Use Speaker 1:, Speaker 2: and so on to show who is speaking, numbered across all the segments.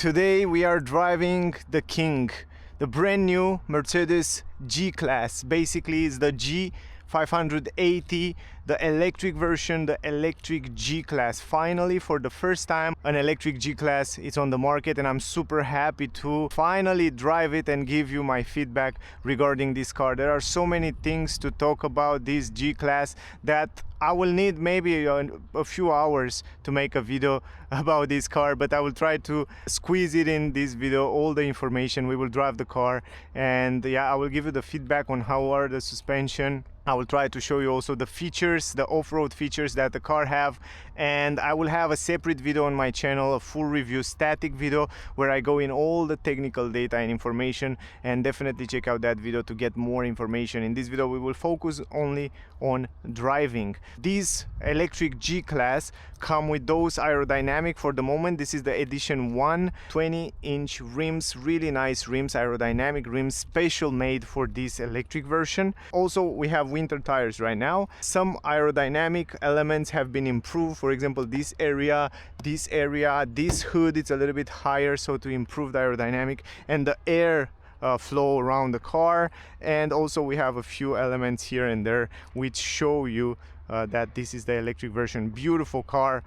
Speaker 1: Today we are driving the King, the brand new Mercedes G-Class. Basically it's the G580, the electric version, the electric G-Class. Finally, for the first time, an electric G-Class is on the market, and I'm super happy to finally drive it and give you my feedback regarding this car. There are so many things to talk about this G-Class that I will need maybe a few hours to make a video about this car, but I will try to squeeze it in this video, all the information. We will drive the car, and yeah, I will give you the feedback on how are the suspension. I will try to show you also the features, the off-road features that the car have, and I will have a separate video on my channel, a full review static video where I go in all the technical data and information, and definitely check out that video to get more information. In this video we will focus only on driving. These electric G-Class come with those aerodynamic for the moment. This is the edition 1, 20-inch rims, really nice rims, aerodynamic rims, special made for this electric version. Also we have winter tires right now. Some aerodynamic elements have been improved. For example, this area, this hood, it's a little bit higher, so to improve the aerodynamic and the air flow around the car. And also we have a few elements here and there which show you that this is the electric version. Beautiful car.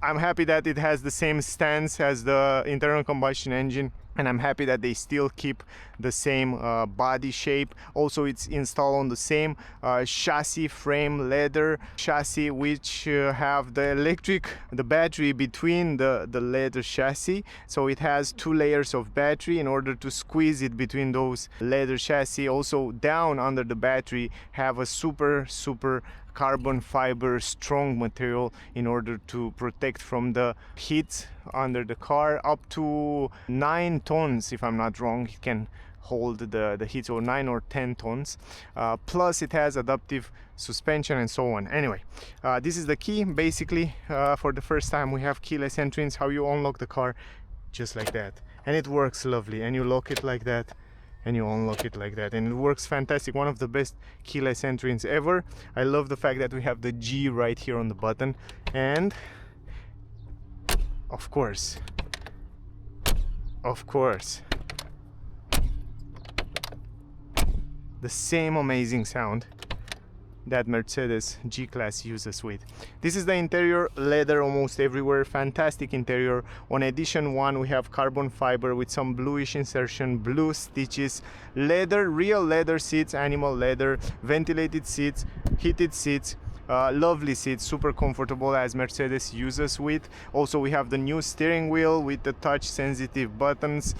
Speaker 1: I'm happy that it has the same stance as the internal combustion engine, and I'm happy that they still keep the same body shape. Also it's installed on the same chassis frame, leather chassis, which have the battery between the leather chassis, so it has 2 layers of battery in order to squeeze it between those leather chassis. Also down under the battery have a super carbon fiber strong material in order to protect from the heat under the car. Up to 9 tons, if I'm not wrong, it can hold the heat, or 9 or 10 tons. Plus it has adaptive suspension and so on. Anyway, this is the key. Basically, for the first time we have keyless entrance. How you unlock the car, just like that, and it works lovely, and you lock it like that and you unlock it like that, and it works fantastic. One of the best keyless entrance ever. I love the fact that we have the G right here on the button, and of course the same amazing sound that Mercedes G-Class uses with. This is the interior, leather almost everywhere, fantastic interior. On edition 1 we have carbon fiber with some bluish insertion, blue stitches, leather, real leather seats, animal leather, ventilated seats, heated seats, lovely seats, super comfortable as Mercedes uses with. Also we have the new steering wheel with the touch sensitive buttons,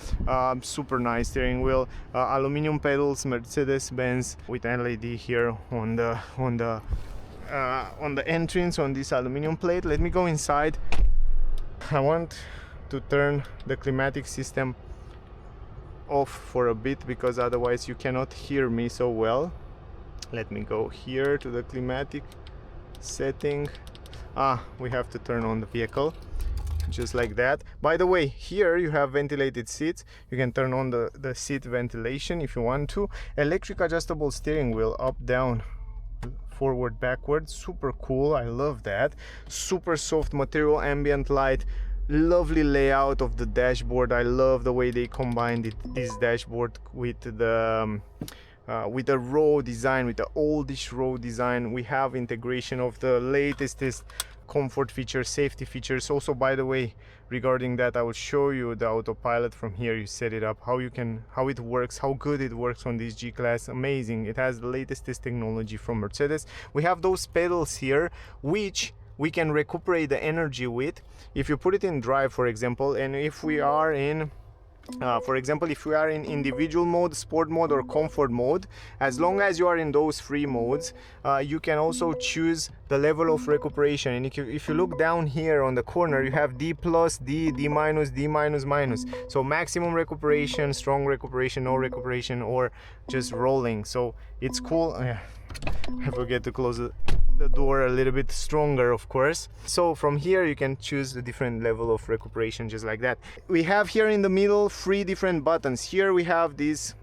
Speaker 1: super nice steering wheel, aluminum pedals, Mercedes-Benz with LED here on the entrance on this aluminum plate. Let me go inside. I want to turn the climatic system off for a bit because otherwise you cannot hear me so well. Let me go here to the climatic setting. We have to turn on the vehicle, just like that. By the way, here you have ventilated seats. You can turn on the seat ventilation if you want to. Electric adjustable steering wheel, up, down, forward, backward. Super cool, I love that. Super soft material, ambient light, lovely layout of the dashboard. I love the way they combined this dashboard with the raw design, with the oldish raw design. We have integration of the latest comfort features, safety features. Also, by the way, regarding that, I will show you the autopilot from here. You set it up, how it works, how good it works on this G-Class. Amazing. It has the latest technology from Mercedes. We have those pedals here which we can recuperate the energy with. If you put it in drive, for example, and if we are in if we are in individual mode, sport mode, or comfort mode, as long as you are in those 3 modes, you can also choose the level of recuperation. And if you look down here on the corner, you have D+, D, D-, D-, so maximum recuperation, strong recuperation, no recuperation, or just rolling. So it's cool. I forget to close the door a little bit stronger, of course. So from here you can choose the different level of recuperation, just like that. We have here in the middle 3 different buttons. Here we have this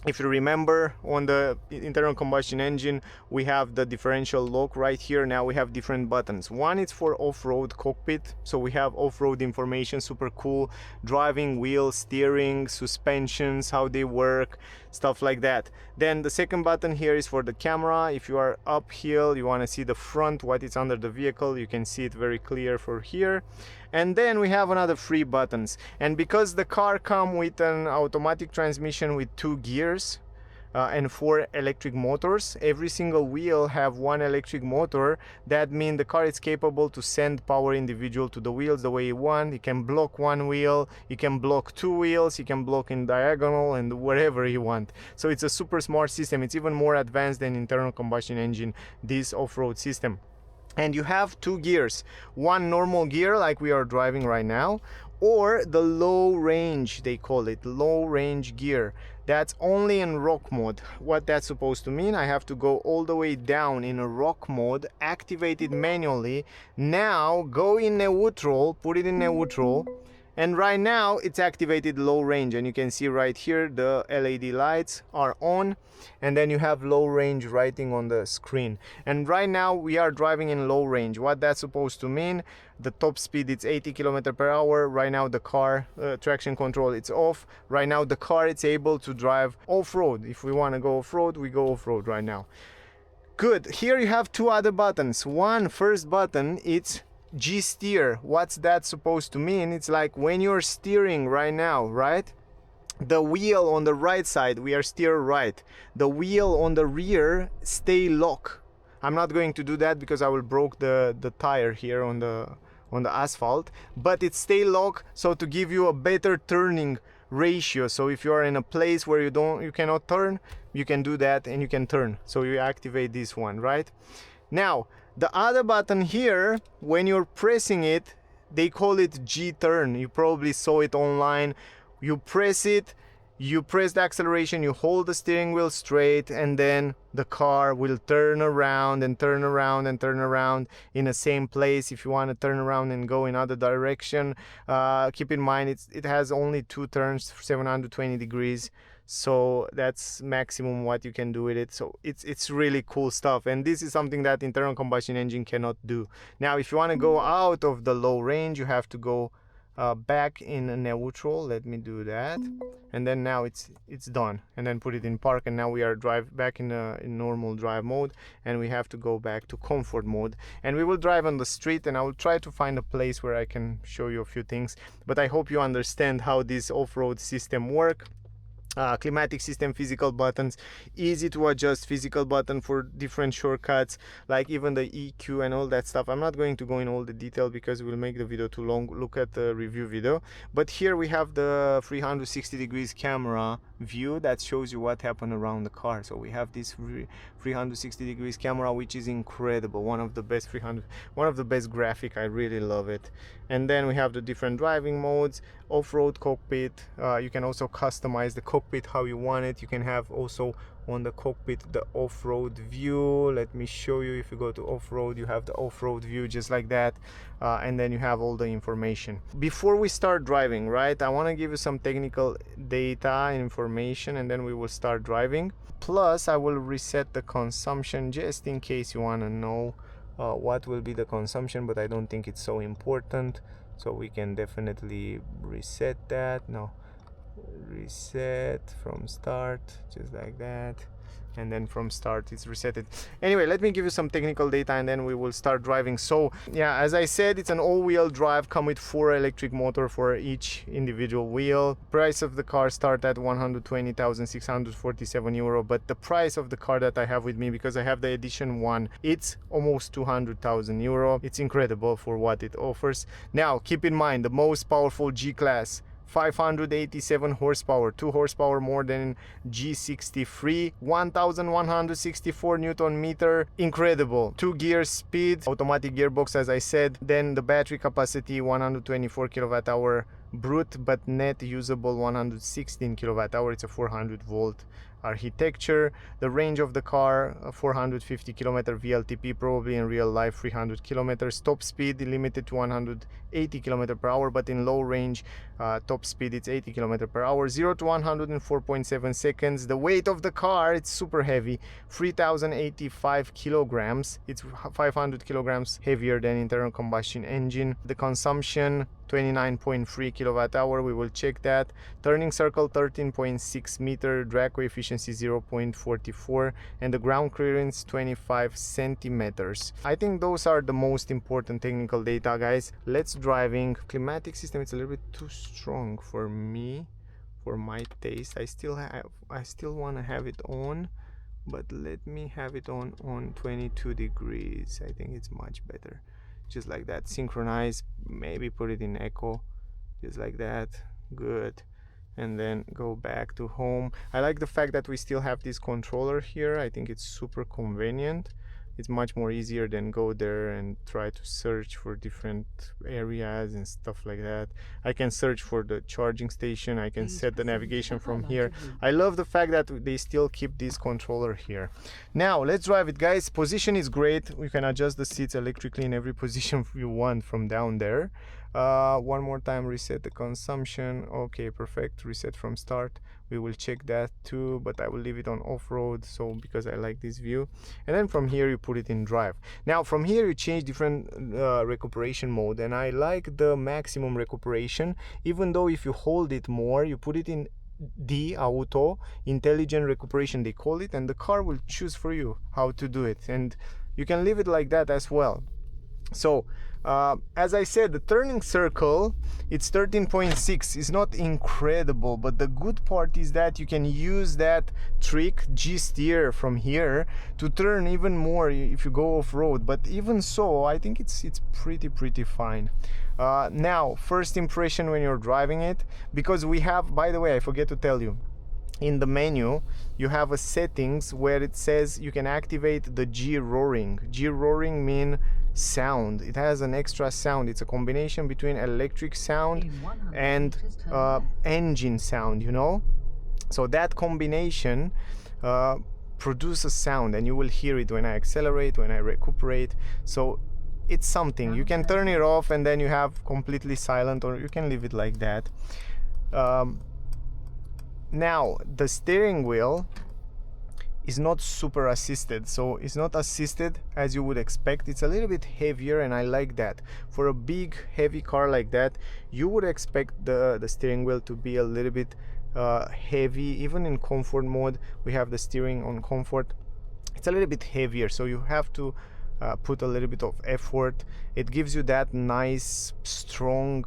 Speaker 1: If you remember, on the internal combustion engine we have the differential lock right here. Now we have different buttons. One is for off-road cockpit, so we have off-road information, super cool, driving, wheel, steering, suspensions, how they work, stuff like that. Then the second button here is for the camera. If you are uphill, you want to see the front, what is under the vehicle, you can see it very clear for here. And then we have another 3 buttons, and because the car comes with an automatic transmission with 2 gears and 4 electric motors, every single wheel have 1 electric motor. That means the car is capable to send power individual to the wheels the way you want. You can block 1 wheel, you can block 2 wheels, you can block in diagonal and wherever you want. So it's a super smart system. It's even more advanced than internal combustion engine, this off-road system. And you have 2 gears, one normal gear like we are driving right now, or the low range, they call it low range gear. That's only in rock mode. What that's supposed to mean, I have to go all the way down in a rock mode, activate it manually. Now go in neutral, put it in neutral, and right now it's activated low range, and you can see right here the LED lights are on, and then you have low range writing on the screen. And right now we are driving in low range. What that's supposed to mean, the top speed it's 80 km/h. Right now the car traction control it's off. Right now the car it's able to drive off-road. If we want to go off-road, we go off-road right now. Good. Here you have 2 other buttons. First button, it's G steer. What's that supposed to mean? It's like when you're steering right now, right? The wheel on the right side, we are steer right. The wheel on the rear stay lock. I'm not going to do that because I will broke the tire here on the asphalt, but it stay lock, so to give you a better turning ratio. So if you are in a place where you cannot turn, you can do that and you can turn. So you activate this one, right? Now the other button here, when you're pressing it, they call it G turn. You probably saw it online. You press it, you press the acceleration, you hold the steering wheel straight, and then the car will turn around and turn around and turn around in the same place. If you want to turn around and go in other direction, keep in mind it has only 2 turns, 720 degrees. So that's maximum what you can do with it. So it's really cool stuff, and this is something that internal combustion engine cannot do. Now if you want to go out of the low range, you have to go back in a neutral. Let me do that, and then now it's done, and then put it in park, and now we are back in normal drive mode, and we have to go back to comfort mode, and we will drive on the street, and I will try to find a place where I can show you a few things. But I hope you understand how this off-road system work. Climatic system, physical buttons, easy to adjust physical button for different shortcuts, like even the EQ and all that stuff. I'm not going to go in all the detail because it will make the video too long. Look at the review video. But here we have the 360 degrees camera view that shows you what happened around the car. So we have this 360 degrees camera, which is incredible, one of the best graphic. I really love it. And then we have the different driving modes, off-road cockpit. You can also customize the cockpit how you want it. You can have also on the cockpit the off-road view. Let me show you. If you go to off-road, you have the off-road view just like that, and then you have all the information. Before we start driving, right, I want to give you some technical data and information, and then we will start driving. Plus I will reset the consumption just in case you want to know what will be the consumption, but I don't think it's so important, so we can definitely reset that. No, reset from start, just like that, and then from start it's resetted. Anyway, let me give you some technical data and then we will start driving. So yeah, as I said, it's an all-wheel drive, come with 4 electric motor for each individual wheel. Price of the car start at 120,647 euro, but the price of the car that I have with me, because I have the edition 1, it's almost 200,000 euro. It's incredible for what it offers. Now keep in mind, the most powerful G-Class, 587 horsepower, 2 horsepower more than G63, 1164 Newton meter, incredible. 2 gears speed, automatic gearbox as I said. Then the battery capacity 124 kilowatt hour brute, but net usable 116 kilowatt hour. It's a 400 volt architecture. The range of the car, 450 kilometer VLTP, probably in real life 300 kilometers. Top speed limited to 180 kilometer per hour, but in low range top speed it's 80 kilometer per hour. 0 to 100 in 4.7 seconds. The weight of the car, it's super heavy, 3085 kilograms. It's 500 kilograms heavier than internal combustion engine. The consumption, 29.3 kilowatt hour, we will check that. Turning circle 13.6 meter, drag coefficient 0.44, and the ground clearance 25 centimeters. I think those are the most important technical data, guys. Let's driving. Climatic system, it's a little bit too strong for me, for my taste. I still want to have it on, but let me have it on 22 degrees. I think it's much better. Just like that. Synchronize, maybe put it in echo, just like that. Good. And then go back to home. I like the fact that we still have this controller here. I think it's super convenient. It's much more easier than go there and try to search for different areas and stuff like that. I can search for the charging station. I can set the navigation from here. I love the fact that they still keep this controller here. Now let's drive it, guys. Position is great. You can adjust the seats electrically in every position you want from down there. One more time, reset the consumption. Okay, perfect. Reset from start. We will check that too, but I will leave it on off-road, so because I like this view. And then from here you put it in drive. Now from here you change different recuperation mode, and I like the maximum recuperation, even though if you hold it more, you put it in D, auto, intelligent recuperation they call it, and the car will choose for you how to do it, and you can leave it like that as well. So as I said, the turning circle, it's 13.6. It's not incredible, but the good part is that you can use that trick, G-steer, from here to turn even more if you go off-road. But even so, I think it's pretty fine. Now, first impression when you're driving it, because we have, by the way, I forget to tell you, in the menu you have a settings where it says you can activate the G-roaring. G-roaring mean sound. It has an extra sound. It's a combination between electric sound and engine sound, you know. So that combination produces sound, and you will hear it when I accelerate, when I recuperate. So it's something. You can turn it off and then you have completely silent, or you can leave it like that. Now the steering wheel is not super assisted, so it's not assisted as you would expect. It's a little bit heavier, and I like that. For a big heavy car like that, you would expect the steering wheel to be a little bit heavy. Even in comfort mode, we have the steering on comfort, it's a little bit heavier, so you have to put a little bit of effort. It gives you that nice strong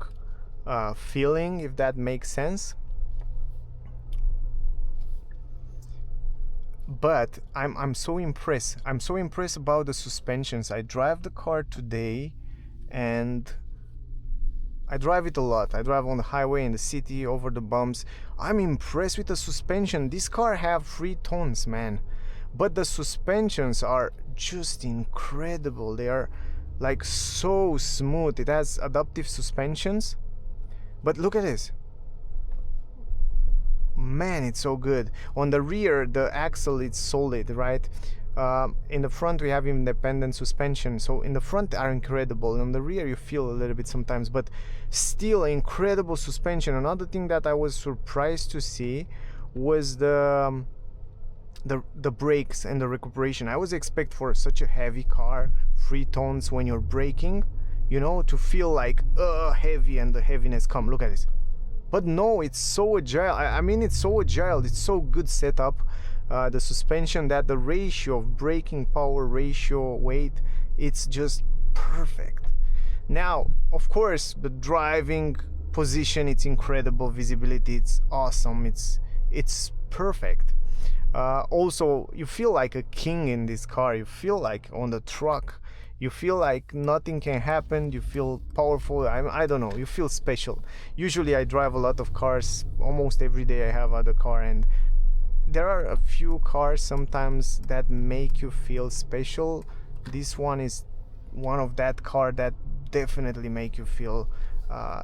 Speaker 1: feeling, if that makes sense. But I'm so impressed. I'm so impressed about the suspensions. I drive the car today, and I drive it a lot. I drive on the highway, in the city, over the bumps. I'm impressed with the suspension. This car have 3 tons, man. But the suspensions are just incredible. They are like so smooth. It has adaptive suspensions. But look at this. Man, it's so good. On the rear, the axle is solid, right? In the front we have independent suspension, so in the front are incredible. On the rear you feel a little bit sometimes, but still incredible suspension. Another thing that I was surprised to see was the brakes and the recuperation. I was expect for such a heavy car, 3 tons, when you're braking, you know, to feel like heavy, and the heaviness come. Look at this. But no, it's so agile. I mean, it's so agile. It's so good setup. The suspension, that the ratio of braking power, ratio, weight, it's just perfect. Now, of course, the driving position, it's incredible. Visibility, it's awesome. It's perfect. Also, you feel like a king in this car. You feel like on the truck. You feel like nothing can happen. You feel powerful. I don't know. You feel special. Usually I drive a lot of cars. Almost every day I have other car, and there are a few cars sometimes that make you feel special. This one is one of that car that definitely make you feel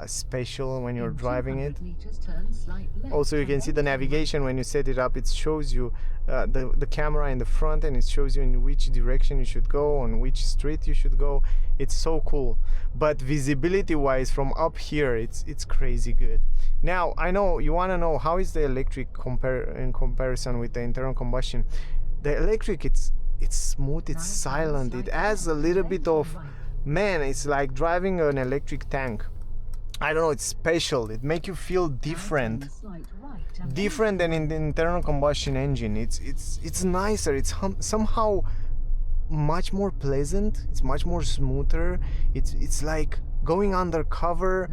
Speaker 1: special when you're
Speaker 2: In
Speaker 1: driving it.
Speaker 2: 200 meters, turn slight left
Speaker 1: Also, you
Speaker 2: and
Speaker 1: can see the
Speaker 2: then turn
Speaker 1: navigation when you set it up. It shows you the camera in the front, and it shows you in which direction you should go, on which street you should go. It's so cool. But visibility wise, from up here, it's crazy good. Now I know you want to know how is the electric in comparison with the internal combustion. The electric, it's smooth, it's silent, it has a little bit of, man, it's like driving an electric tank. I don't know, it's special. It makes you feel different than in the internal combustion engine. It's nicer. It's somehow much more pleasant. It's much more smoother. It's like going undercover.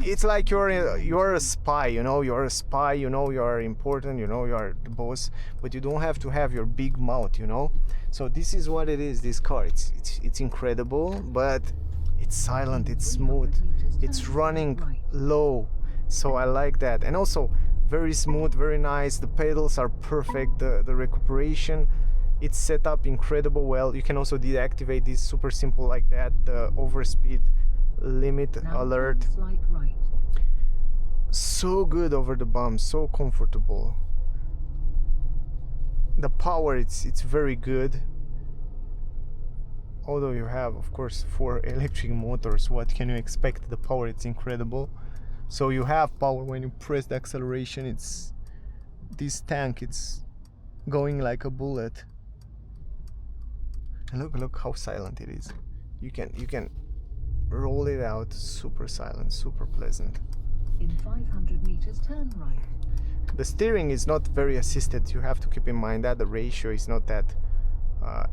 Speaker 1: It's like you're a spy. You know, you're a spy. You know, you're important. You know, you're the boss. But you don't have to have your big mouth. You know. So this is what it is. This car. It's incredible, but it's silent. It's smooth. It's running low, so I like that. And also very smooth, very nice. The pedals are perfect. The recuperation, it's set up incredible well. You can also deactivate this, super simple like that. The overspeed limit alert. So good over the bumps, so comfortable. The power, it's very good. Although you have, of course, 4 electric motors, what can you expect? The power, it's incredible. So you have power when you press the acceleration. It's this tank, it's going like a bullet. And look how silent it is. You can roll it out, super silent, super pleasant.
Speaker 2: In 500 meters, turn right.
Speaker 1: The steering is not very assisted. You have to keep in mind that the ratio is not that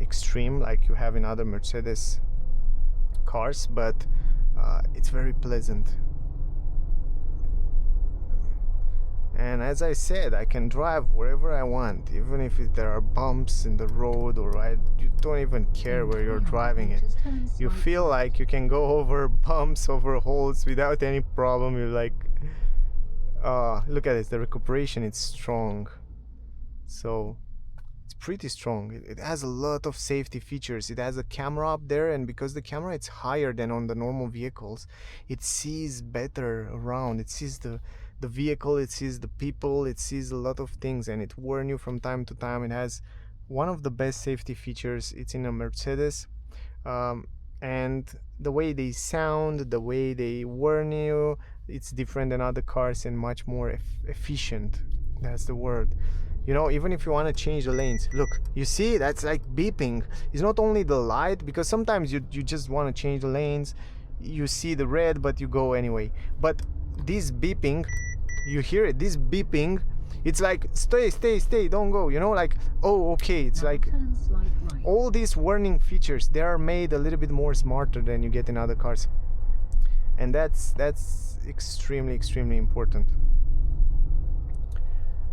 Speaker 1: extreme like you have in other Mercedes cars, but it's very pleasant. And as I said, I can drive wherever I want, even if there are bumps in the road, or you don't even care where you're driving it. You feel like you can go over bumps, over holes without any problem. You're like, look at this, the recuperation, it's strong. So it's pretty strong. It has a lot of safety features. It has a camera up there, and because the camera it's higher than on the normal vehicles, it sees better around. It sees the vehicle, it sees the people, it sees a lot of things, and it warns you from time to time. It has one of the best safety features. It's in a Mercedes, and the way they sound, the way they warn you, it's different than other cars and much more efficient. That's the word. You know, even if you want to change the lanes, look, you see, that's like beeping. It's not only the light, because sometimes you just want to change the lanes, you see the red, but you go anyway. But this beeping, you hear it, this beeping, it's like stay, don't go, you know, like, oh, okay. It's like all these warning features, they are made a little bit more smarter than you get in other cars, and that's extremely important.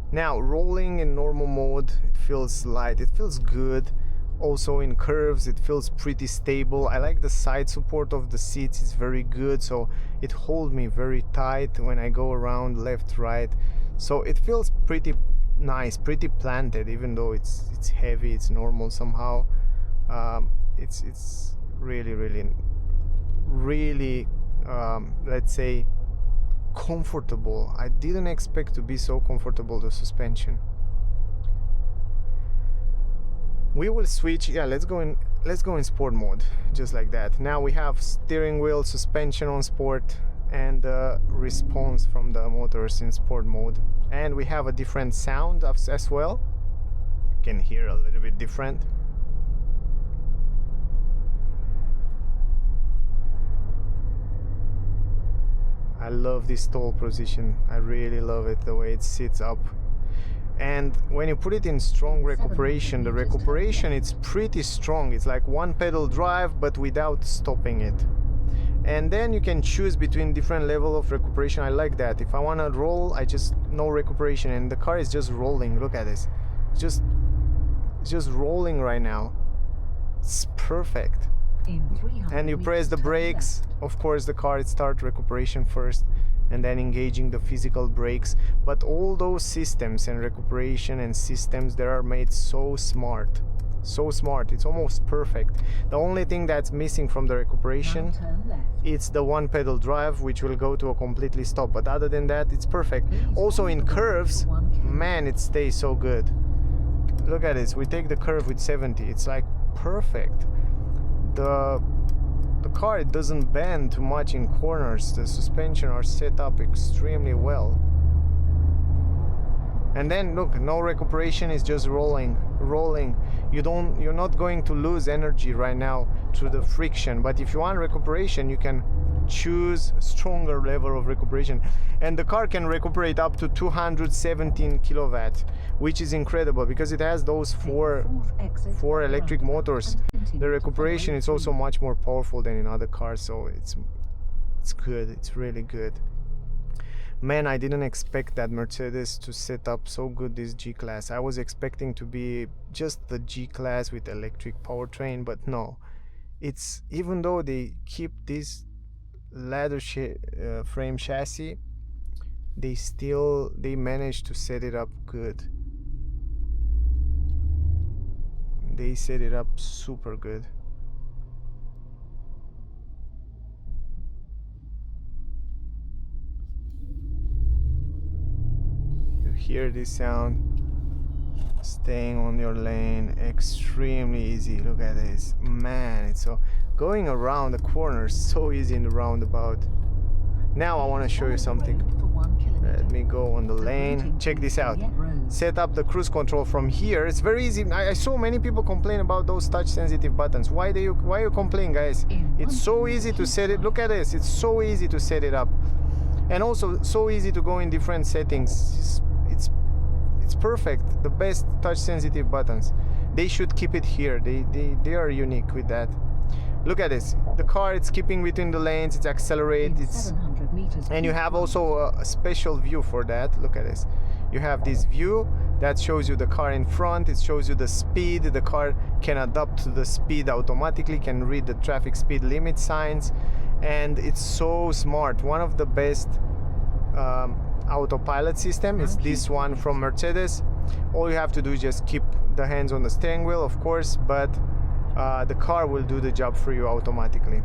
Speaker 1: Now, rolling in normal mode, it feels light, it feels good. Also in curves, it feels pretty stable. I like the side support of the seats, it's very good, so it holds me very tight when I go around left, right. So it feels pretty nice, pretty planted, even though it's heavy, it's normal somehow. It's really let's say comfortable. I didn't expect to be so comfortable, the suspension. We will switch, yeah, let's go in sport mode, just like that. Now we have steering wheel, suspension on sport, and response from the motors in sport mode. And we have a different sound as well. You can hear a little bit different. I love this stall position. I really love it, the way it sits up. And when you put it in strong recuperation, the recuperation, it's pretty strong. It's like one pedal drive, but without stopping it. And then you can choose between different level of recuperation. I like that. If I want to roll, I just no recuperation, and the car is just rolling. Look at this. It's just rolling right now. It's perfect. And you press the brakes, of course the car it starts recuperation first, and then engaging the physical brakes. But all those systems and recuperation and systems, they are made so smart, So smart, it's almost perfect. The only thing that's missing from the
Speaker 2: Now
Speaker 1: recuperation,
Speaker 2: turn left.
Speaker 1: it's the one pedal drive, which will go to a completely stop, but other than that it's perfect. Also in curves, man, it stays so good. Look at this, we take the curve with 70, it's like perfect. The car, it doesn't bend too much in corners. The suspension are set up extremely well. And then look, no recuperation, is just rolling. You're not going to lose energy right now through the friction, but if you want recuperation, you can choose stronger level of recuperation, and the car can recuperate up to 217 kilowatt, which is incredible because it has those four electric motors. The recuperation is also much more powerful than in other cars, so it's good, it's really good. Man, I didn't expect that Mercedes to set up so good this G-Class. I was expecting to be just the G-Class with electric powertrain, but no. It's, even though they keep this ladder frame chassis, they managed to set it up good. They set it up super good. You hear this sound, staying on your lane, extremely easy. Look at this, man, it's so, going around the corners so easy in the roundabout. Now I want to show you something. Let me go on the lane. Check this out. Set up the cruise control from here. It's very easy. I saw many people complain about those touch sensitive buttons. Why you complain, guys? It's so easy to set it. Look at this. It's so easy to set it up, and also so easy to go in different settings. It's perfect. The best touch sensitive buttons. They should keep it here. They are unique with that. Look at this. The car, it's skipping between the lanes, it's accelerate, and you have also a special view for that. Look at this. You have this view that shows you the car in front, it shows you the speed. The car can adapt to the speed automatically, can read the traffic speed limit signs, and it's so smart. One of the best autopilot system is this one from Mercedes. All you have to do is just keep the hands on the steering wheel, of course, but the car will do the job for you automatically.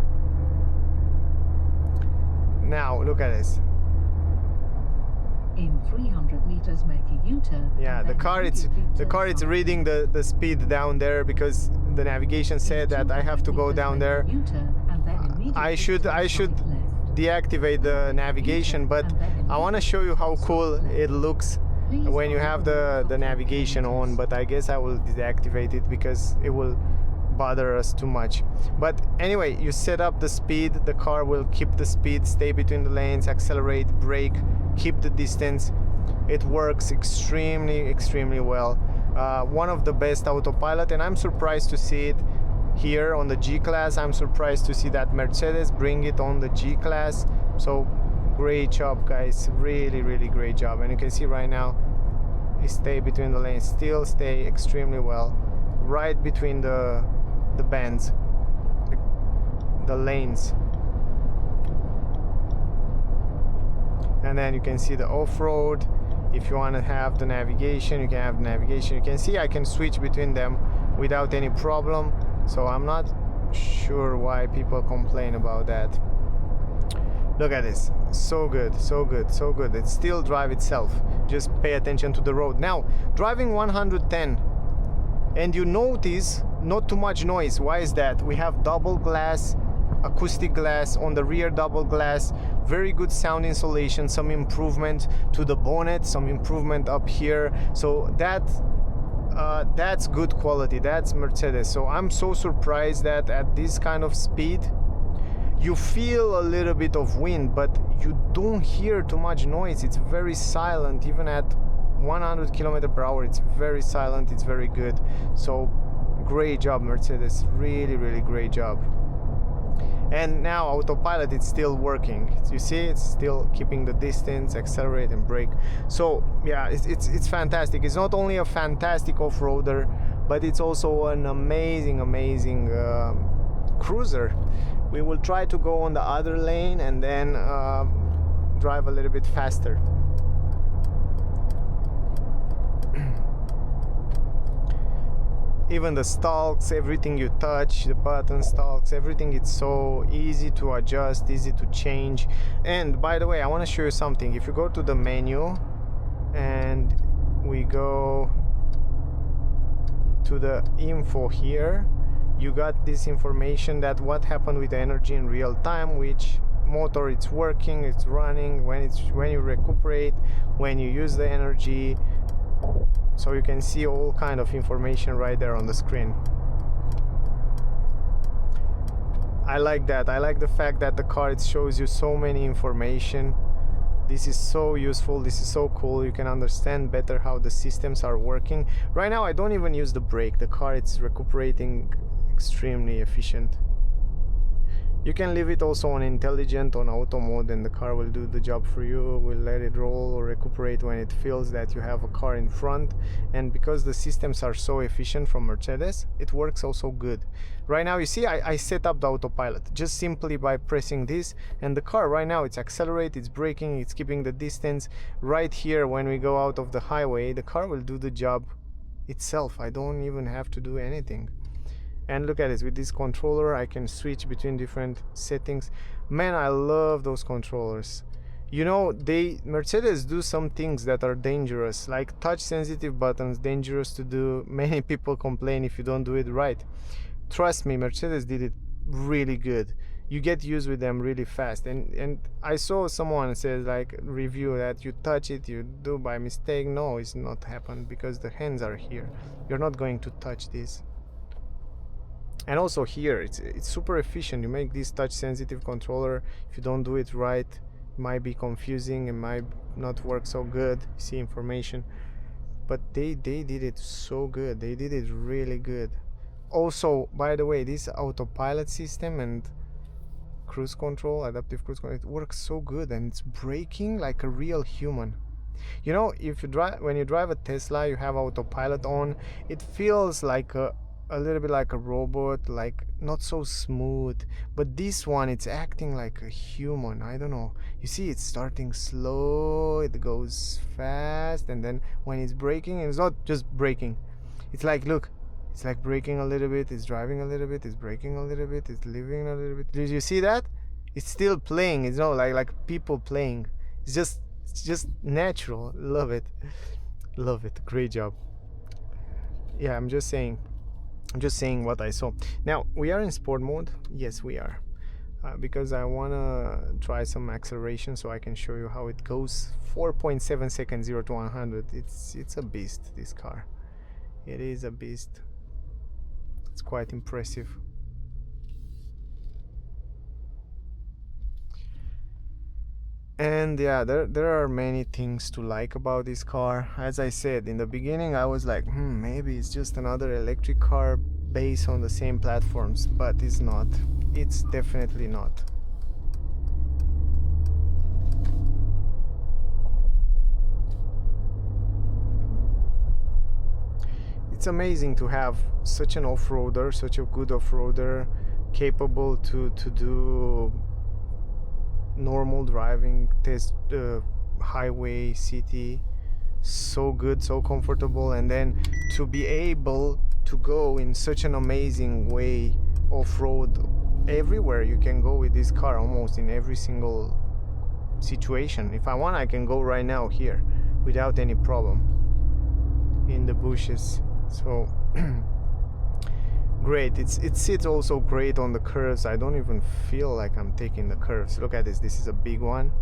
Speaker 1: Now look at this.
Speaker 2: In 300 meters, make a U-turn.
Speaker 1: Yeah, the car it's reading the speed down there because the navigation said that I have to go down there. I should deactivate the navigation, but I want to show you how cool it looks when you have the navigation on, but I guess I will deactivate it because it will bother us too much. But anyway, you set up the speed, the car will keep the speed, stay between the lanes, accelerate, brake, keep the distance. It works extremely well. One of the best autopilot, and I'm surprised to see it here on the G-Class. I'm surprised to see that Mercedes bring it on the G-Class. So great job, guys, really great job. And you can see right now it stay between the lanes, still stay extremely well, right between the bands, the lanes. And then you can see the off-road. If you want to have the navigation, you can have navigation. You can see I can switch between them without any problem, so I'm not sure why people complain about that. Look at this, so good. It still drive itself, just pay attention to the road. Now driving 110 and you notice not too much noise. Why is that? We have double glass, acoustic glass on the rear, double glass, very good sound insulation, some improvement to the bonnet, some improvement up here, so that's good quality. That's Mercedes. So I'm so surprised that at this kind of speed you feel a little bit of wind, but you don't hear too much noise. It's very silent. Even at 100 km/h, it's very silent, it's very good. So great job, Mercedes, really great job. And now autopilot, it's still working. You see, it's still keeping the distance, accelerate and brake. So yeah, it's fantastic. It's not only a fantastic off-roader, but it's also an amazing cruiser. We will try to go on the other lane and then drive a little bit faster. Even the stalks, everything you touch, the button stalks, everything, it's so easy to adjust, easy to change. And by the way, I want to show you something. If you go to the menu and we go to the info here, you got this information that what happened with the energy in real time, which motor it's working, it's running, when you recuperate, when you use the energy. So you can see all kind of information right there on the screen. I like that. I like the fact that the car, it shows you so many information. This is so useful, this is so cool. You can understand better how the systems are working. Right now I don't even use the brake. The car, it's recuperating extremely efficient. You can leave it also on intelligent, on auto mode, and the car will do the job for you, will let it roll or recuperate when it feels that you have a car in front. And because the systems are so efficient from Mercedes, it works also good. Right now, you see, I set up the autopilot just simply by pressing this, and the car right now, it's accelerating, it's braking, it's keeping the distance. Right here, when we go out of the highway, the car will do the job itself. I don't even have to do anything. And look at this, with this controller I can switch between different settings. Man, I love those controllers. You know, Mercedes do some things that are dangerous, like touch sensitive buttons, dangerous to do. Many people complain if you don't do it right. Trust me, Mercedes did it really good. You get used with them really fast. And I saw someone says, like, review that you touch it, you do by mistake. No, it's not happened because the hands are here. You're not going to touch this. And also here, it's super efficient. You make this touch sensitive controller. If you don't do it right, it might be confusing, it might not work so good. You see information, but they did it so good. They did it really good. Also, by the way, this autopilot system and cruise control, adaptive cruise control, it works so good, and it's braking like a real human. You know, if you when you drive a Tesla, you have autopilot on, it feels like a little bit like a robot, like not so smooth. But this one, it's acting like a human. I don't know, you see, it's starting slow, it goes fast, and then when it's braking, it's not just braking, it's like, look, it's like braking a little bit, it's driving a little bit, it's braking a little bit, it's leaving a little bit. Did you see that? It's still playing. It's not like people playing. It's just natural. Love it, love it. Great job. Yeah, I'm just saying what I saw. Now we are in sport mode. Yes, we are, because I wanna try some acceleration so I can show you how it goes. 4.7 seconds 0 to 100. It's a beast, this car. It is a beast. It's quite impressive. And yeah, there are many things to like about this car. As I said in the beginning, I was like, maybe it's just another electric car based on the same platforms, but it's not. It's definitely not. It's amazing to have such an off-roader, such a good off-roader, capable to do normal driving, test highway, city, so good, so comfortable, and then to be able to go in such an amazing way off-road. Everywhere you can go with this car, almost in every single situation. If I want, I can go right now here without any problem in the bushes. So great. It sits also great on the curves. I don't even feel like I'm taking the curves. Look at this. This is a big one,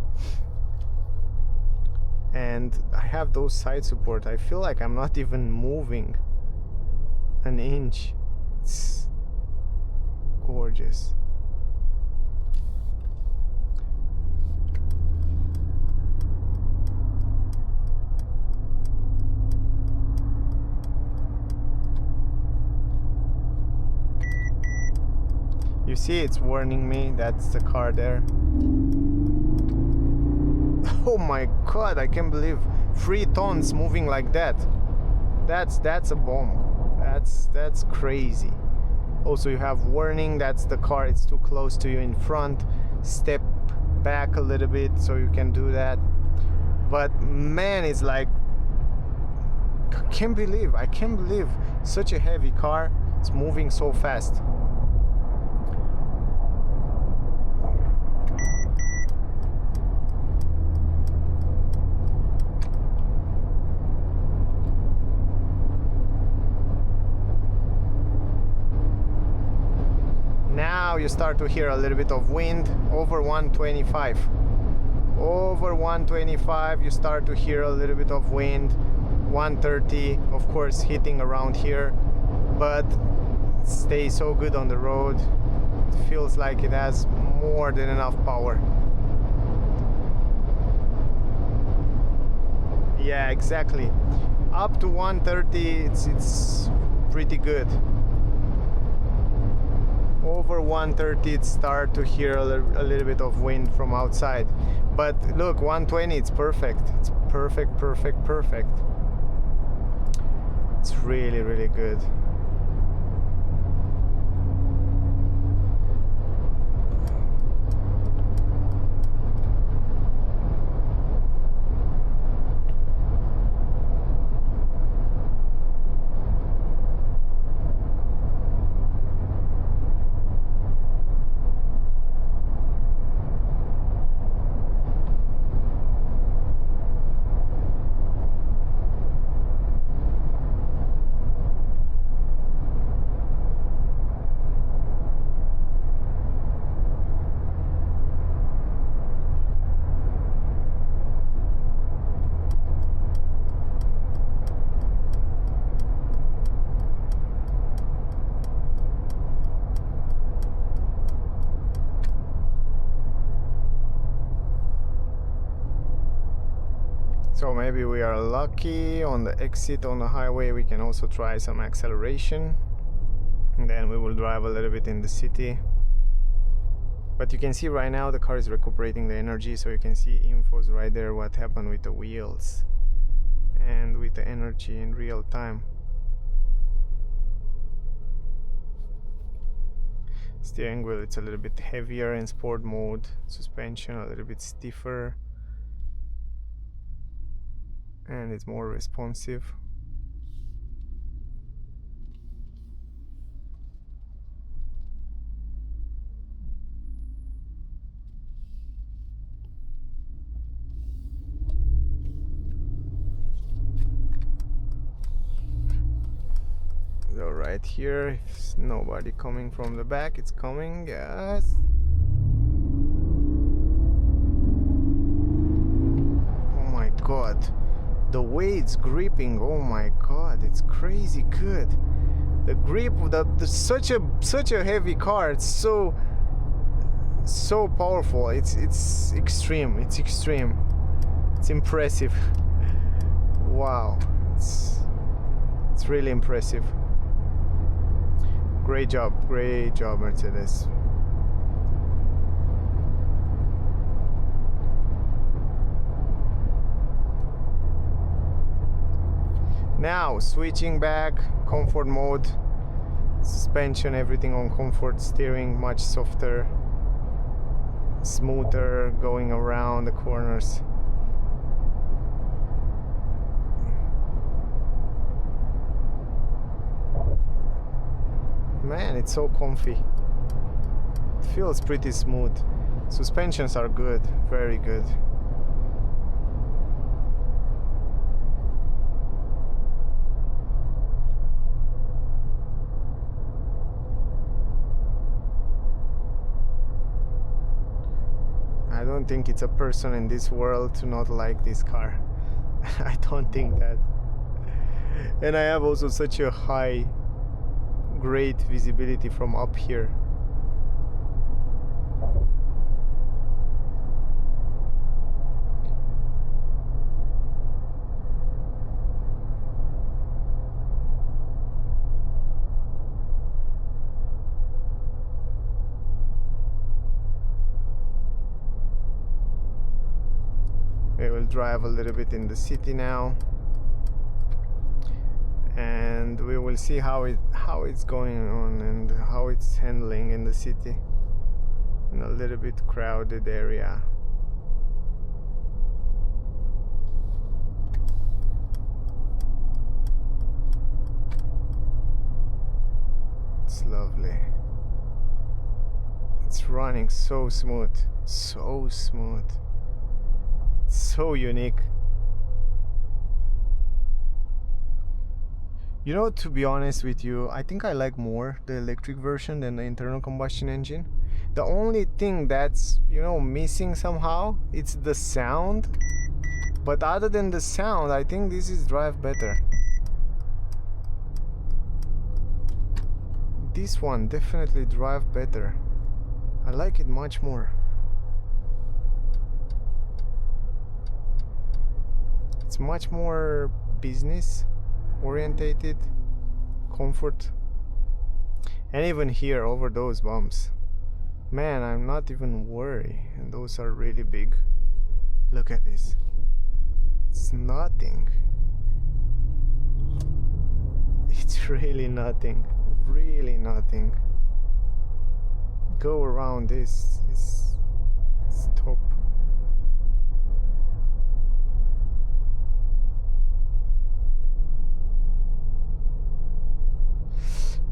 Speaker 1: and I have those side support. I feel like I'm not even moving an inch. It's gorgeous. You see, it's warning me. That's the car there. Oh my god, I can't believe 3 tons moving like that. That's a bomb. That's crazy. Also, you have warning. That's the car, it's too close to you in front. Step back a little bit so you can do that. But man, it's like I can't believe such a heavy car is moving so fast. Now you start to hear a little bit of wind over 125. Over 125 you start to hear a little bit of wind. 130 of course hitting around here, but it stays so good on the road. It feels like it has more than enough power. Yeah, exactly. Up to 130 it's pretty good. Over 130 it start to hear a little bit of wind from outside, but look, 120 it's perfect. It's perfect. It's really, really good. So maybe we are lucky on the exit on the highway. We can also try some acceleration, and then we will drive a little bit in the city. But you can see right now the car is recuperating the energy, so you can see infos right there what happened with the wheels and with the energy in real time. Steering wheel, it's a little bit heavier in sport mode. Suspension a little bit stiffer, and it's more responsive. So right here, if nobody coming from the back, it's coming, yes. Oh my god, the way it's gripping, oh my god, it's crazy good. The grip, such a heavy car, it's so powerful. It's extreme. It's impressive. Wow, it's really impressive. Great job, Mercedes. Now switching back, comfort mode, suspension, everything on comfort, steering much softer, smoother, going around the corners. Man, it's so comfy. It feels pretty smooth. Suspensions are good, very good. I don't think it's a person in this world to not like this car. I don't think that. And I have also such a great visibility from up here. We will drive a little bit in the city now, and we will see how it's going on and how it's handling in the city in a little bit crowded area. lovely. It's running so smooth, so smooth, so unique. You know, to be honest with you, I think I like more the electric version than the internal combustion engine. The only thing that's, you know, missing somehow, it's the sound. But other than the sound, I think this is drive better. This one definitely drive better. I like it much more. It's much more business orientated, comfort. And even here over those bumps, man, I'm not even worried. And those are really big. Look at this. It's nothing. It's really nothing. Really nothing. Go around this. It's top.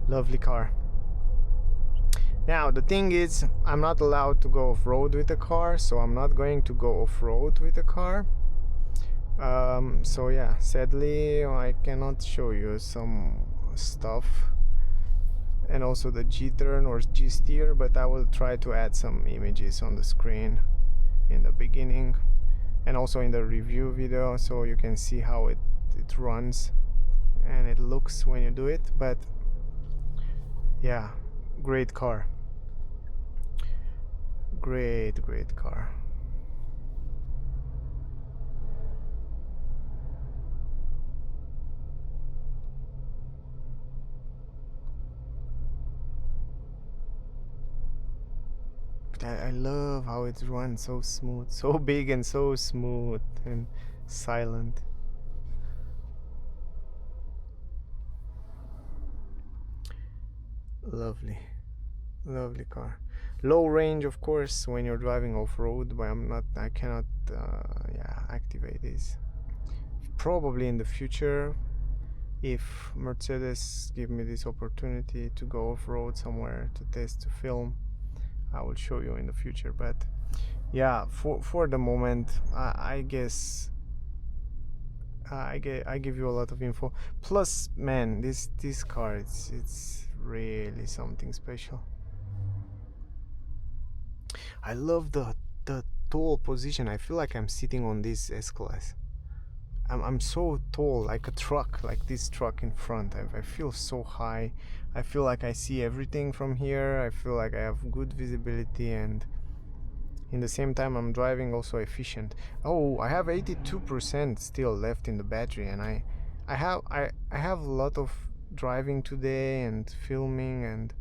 Speaker 1: Lovely car. Now the thing is, I'm not allowed to go off-road with the car, so I'm not going to go off-road with the car. So yeah, sadly I cannot show you some stuff, and also the G-turn or G-steer, but I will try to add some images on the screen in the beginning and also in the review video, so you can see how it runs and it looks when you do it. But yeah, great car. Great car. I love how it runs so smooth, so big and so smooth and silent. Lovely car. Low range, of course, when you're driving off-road, but I cannot activate this. Probably in the future, if Mercedes give me this opportunity to go off-road somewhere to test, to film, I will show you in the future. But yeah, for the moment, I guess I give you a lot of info. Plus, man, this car, it's really something special. I love the tall position. I feel like I'm sitting on this S-Class. I'm so tall, like a truck, like this truck in front. I feel so high. I feel like I see everything from here. I feel like I have good visibility, and in the same time I'm driving also efficient. Oh, I have 82% still left in the battery, and I have a lot of driving today and filming, and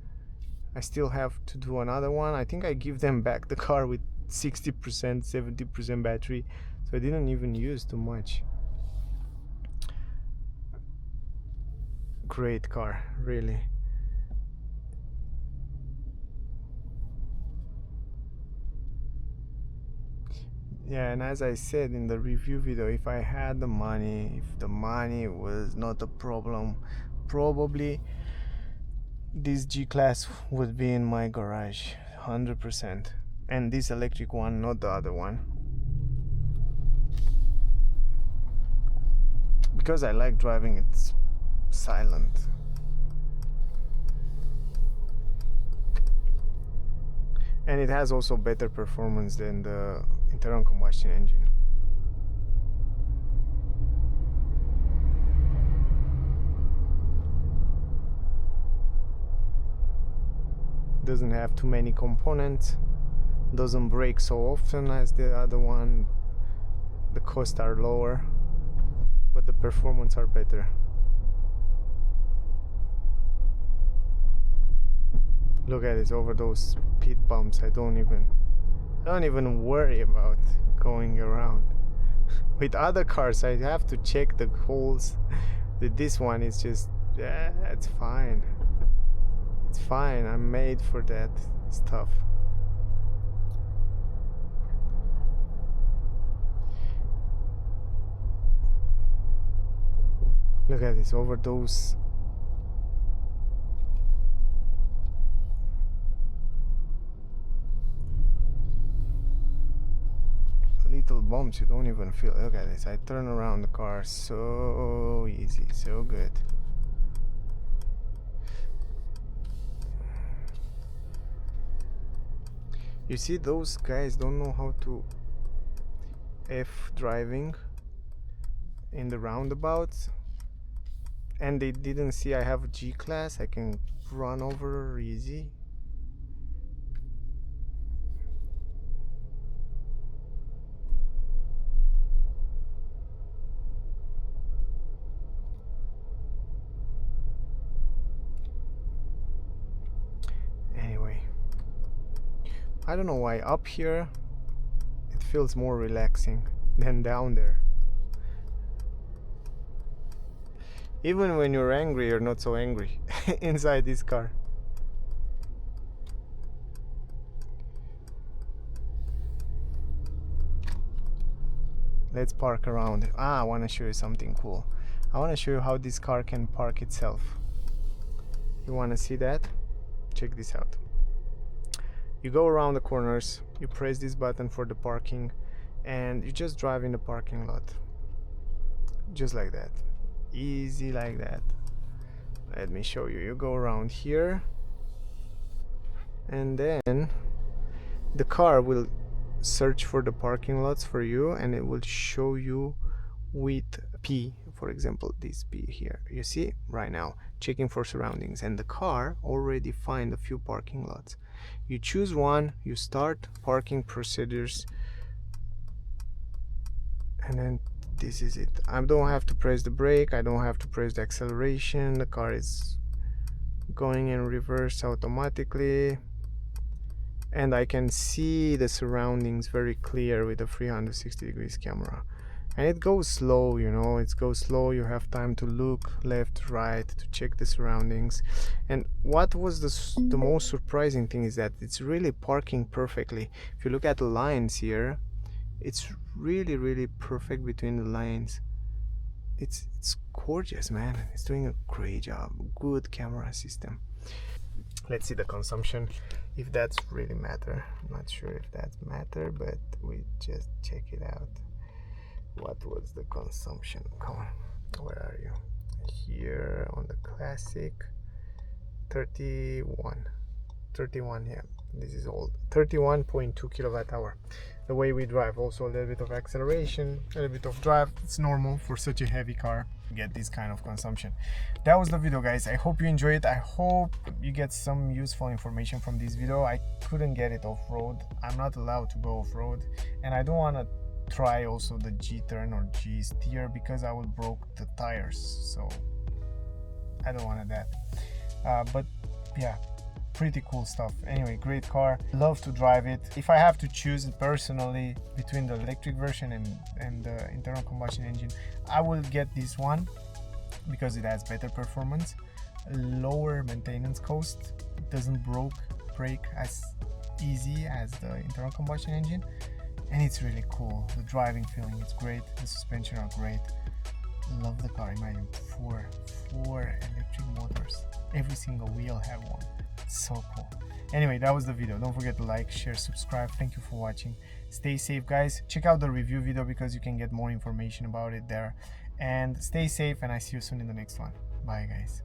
Speaker 1: I still have to do another one. I think I give them back the car with 60%, 70% battery, so I didn't even use too much. Great car, really. Yeah, and as I said in the review video, if I had the money, if the money was not a problem, probably this G-Class would be in my garage 100%, and this electric one, not the other one, because I like driving it silent. And it has also better performance than the internal combustion engine. Doesn't have too many components, doesn't break so often as the other one. The costs are lower, but the performance are better. Look at this, over those speed bumps, I don't even worry about going around. With other cars I have to check the holes. With this one it's just, yeah, it's fine. It's fine, I'm made for that stuff. Look at this, over those bumps, you don't even feel. Look at this. I turn around the car so easy, so good. You see, those guys don't know how to F driving in the roundabouts, and they didn't see I have a G class. I can run over easy. Anyway, I don't know why up here it feels more relaxing than down there. Even when you're angry, you're not so angry inside this car. Let's park around. I want to show you something cool. I want to show you how this car can park itself. You want to see that? Check this out. You go around the corners, you press this button for the parking, and you just drive in the parking lot. Just like that. Easy like that. Let me show you. You go around here, and then the car will search for the parking lots for you, and it will show you with P, for example, this P here. You see right now, checking for surroundings, and the car already find a few parking lots. You choose one, you start parking procedures, and then this is it. I don't have to press the brake, I don't have to press the acceleration. The car is going in reverse automatically, and I can see the surroundings very clear with the 360 degrees camera. And it goes slow, you know, it goes slow. You have time to look left, right, to check the surroundings. And what was the most surprising thing is that it's really parking perfectly. If you look at the lines here, it's really perfect between the lines. It's gorgeous, man. It's doing a great job. Good camera system. Let's see the consumption, if that's really matter. I'm not sure if that's matter, but we just check it out. What was the consumption? Come on, where are you? Here on the classic. 31, yeah, this is old. 31.2 kilowatt hour. The way we drive, also a little bit of acceleration, a little bit of drive. It's normal for such a heavy car to get this kind of consumption. That was the video, guys. I hope you enjoyed it. I hope you get some useful information from this video. I couldn't get it off-road. I'm not allowed to go off-road, and I don't want to try also the G-turn or G-steer because I will broke the tires, so I don't want that. But yeah, pretty cool stuff. Anyway, great car, love to drive it. If I have to choose it personally between the electric version and the internal combustion engine, I will get this one because it has better performance, lower maintenance cost, it doesn't break as easy as the internal combustion engine, and it's really cool. The driving feeling is great, the suspension are great. Love the car. Imagine four electric motors, every single wheel have one. It's so cool. Anyway, that was the video. Don't forget to like, share, subscribe. Thank you for watching. Stay safe, guys. Check out the review video because you can get more information about it there, and stay safe, and I see you soon in the next one. Bye, guys.